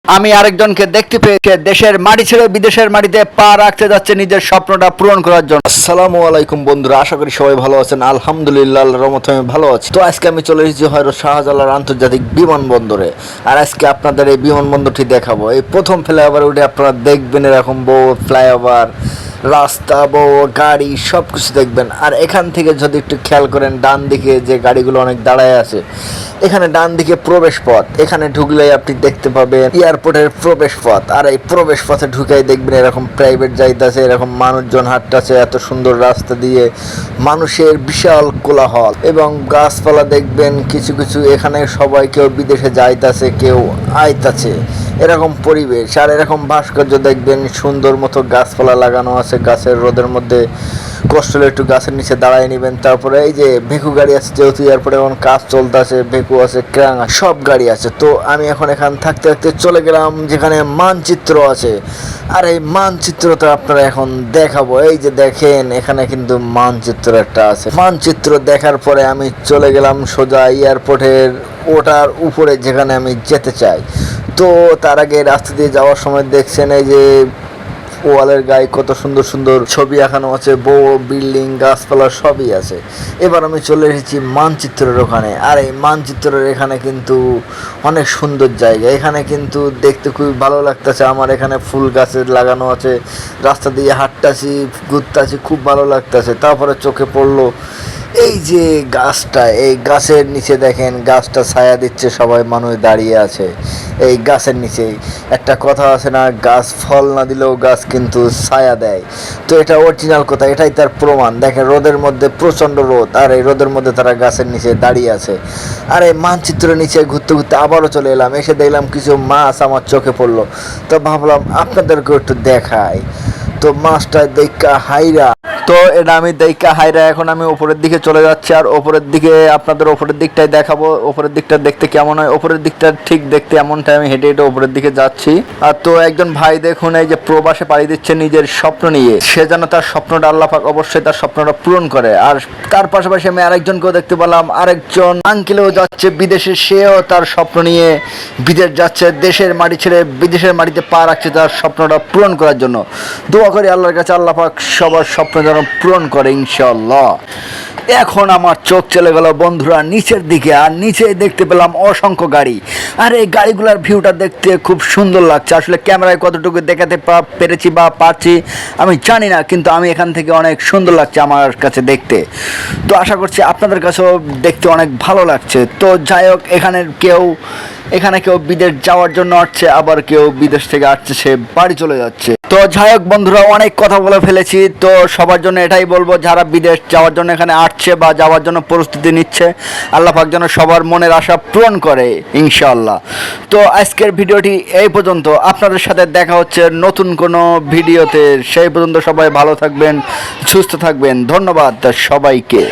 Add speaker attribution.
Speaker 1: আমি আরেকজনকে দেখতে পেয়েছি দেশের মাটি ছেড়ে বিদেশের মাটিতে পা রাখতে যাচ্ছে নিজের স্বপ্নটা পূরণ করার জন্য। আসসালামু আলাইকুম বন্ধুরা, আশা করি সবাই ভালো আছেন। আলহামদুলিল্লাহ, আল্লাহর রহমতে আমি ভালো আছি। তো আজকে আমি চলে এসেছি হয়তো শাহজালাল আন্তর্জাতিক বিমানবন্দরে। আর আজকে আপনাদের এই বিমানবন্দরটি দেখাবো। এই প্রথম ফ্লাইওভারে উঠে আপনারা দেখবেন এরকম বড় ফ্লাইওভার, রাস্তা, বড় গাড়ি, সব কিছু দেখবেন। আর এখান থেকে যদি একটু খেয়াল করেন, ডান দিকে যে গাড়িগুলো অনেক দাঁড়ায় আছে, এখানে ডান দিকে প্রবেশ পথ। এখানে ঢুকলেই আপনি দেখতে পাবেন এয়ারপোর্টের প্রবেশ পথ। আর এই প্রবেশ পথে ঢুকেই দেখবেন এরকম প্রাইভেট যাইতেছে, এরকম মানুষজন হাঁটতেছে এত সুন্দর রাস্তা দিয়ে, মানুষের বিশাল কোলাহল এবং গাছপালা দেখবেন কিছু কিছু। এখানে সবাই কেউ বিদেশে যাইতাছে, কেউ আইতাছে, এরকম পরিবেশ। আর এরকম ভাস্কর্য দেখবেন, সুন্দর মতো গাছপালা লাগানো আছে। গাছের রোদের মধ্যে কষ্ট হলে একটু গাছের নিচে দাঁড়ায় নেবেন। তারপরে এই যে ভেকু গাড়ি আছে, যেহেতু এয়ারপোর্টে এখন কাজ চলতেছে, ভেকু আছে, ক্রাং আছে, সব গাড়ি আছে। তো আমি এখন এখান থাকতে থাকতে চলে গেলাম যেখানে মানচিত্র আছে। আর এই মানচিত্রটা আপনারা এখন দেখাবো। এই যে দেখেন, এখানে কিন্তু মানচিত্র একটা আছে। মানচিত্র দেখার পরে আমি চলে গেলাম সোজা এয়ারপোর্টের ওটার উপরে যেখানে আমি যেতে চাই। তো তার আগে রাস্তা দিয়ে যাওয়ার সময় দেখছেন এই যে ওয়ালের গায়ে কত সুন্দর সুন্দর ছবি আঁকানো আছে, বড় বিল্ডিং, গাছপালা সবই আছে। এবার আমি চলে এসেছি মানচিত্রের ওখানে। আর এই মানচিত্রের এখানে কিন্তু অনেক সুন্দর জায়গা। এখানে কিন্তু দেখতে খুবই ভালো লাগতেছে আমার। এখানে ফুল গাছের লাগানো আছে, রাস্তা দিয়ে হাঁটতাছি, ঘুরতাছি, খুব ভালো লাগতেছে। তারপরে চোখে পড়লো এই যে গাছটা, এই গাছের নিচে দেখেন, গাছটা ছায়া দিচ্ছে, সবাই মানুষ দাঁড়িয়ে আছে এই গাছের নিচেই। একটা কথা আছে না, গাছ ফল না দিলেও গাছ কিন্তু ছায়া দেয়। তো এটা অরিজিনাল কথা, এটাই তার প্রমাণ। দেখেন রোদের মধ্যে প্রচণ্ড রোদ, আর এই রোদের মধ্যে তারা গাছের নিচে দাঁড়িয়ে আছে। আর এই মানচিত্রের নিচে ঘুরতে ঘুরতে আবারও চলে এলাম। এসে দেখলাম কিছু মাছ আমার চোখে পড়লো। তো ভাবলাম আপনাদেরকেও একটু দেখাই। তো মাছটা দেখা হাইরা, তো এটা আমি দেখা হাইরা এখন আমি উপরের দিকে চলে যাচ্ছি। আর ওপরের দিকে আপনাদের ওপরের দিকটাই দেখাবো, ওপরের দিকটা দেখতে কেমন হয়। ওপরের দিকটা ঠিক দেখতে এমনটাই আমি হেঁটে হেঁটে ওপরের দিকে যাচ্ছি। আর তো একজন ভাই দেখুন এই যে প্রবাসে পাড়ি দিচ্ছে নিজের স্বপ্ন নিয়ে, সে যেন তার স্বপ্নটা আল্লাহ পাক অবশ্যই তার স্বপ্নটা পূরণ করে। আর তার পাশাপাশি আমি আরেকজনকেও দেখতে পেলাম, আরেকজন আঙ্কেলও যাচ্ছে বিদেশে, সেও তার স্বপ্ন নিয়ে বিদেশ যাচ্ছে, দেশের মাটি ছেড়ে বিদেশের মাটিতে পা রাখছে তার স্বপ্নটা পূরণ করার জন্য। দোয়া করি আল্লাহর কাছে আল্লাহ পাক সবার স্বপ্ন যেন পূরণ করে ইনশাআল্লাহ। এখন আমার চোখ চলে গেল বন্ধুরা নিচের দিকে। আর নিচে দেখতে পেলাম অসংখ্য গাড়ি। আর এই গাড়িগুলোর ভিউটা দেখতে খুব সুন্দর লাগছে। আসলে ক্যামেরায় কতটুকু দেখাতে পেরেছি বা পারছি আমি জানি না, কিন্তু আমি এখান থেকে অনেক সুন্দর লাগছে আমার কাছে দেখতে। তো আশা করছি আপনাদের কাছেও দেখতে অনেক ভালো লাগছে। তো যাই হোক, এখানে কেউ বিদেশ যাওয়ার জন্য আসছে, আবার কেউ বিদেশ থেকে আসছে, সে বাড়ি চলে যাচ্ছে। তো যাই হোক বন্ধুরা, অনেক কথা বলে ফেলেছি। তো সবার জন্য এটাই বলবো, যারা বিদেশ যাওয়ার জন্য এখানে আসছে বা যাওয়ার জন্য প্রস্তুতি নিচ্ছে, আল্লাহ পাক যেন সবার মনের আশা পূরণ করে ইনশাআল্লাহ। তো আজকের ভিডিওটি এই পর্যন্ত। আপনাদের সাথে দেখা হচ্ছে নতুন কোনো ভিডিওতে। সেই পর্যন্ত সবাই ভালো থাকবেন, সুস্থ থাকবেন। ধন্যবাদ সবাইকে।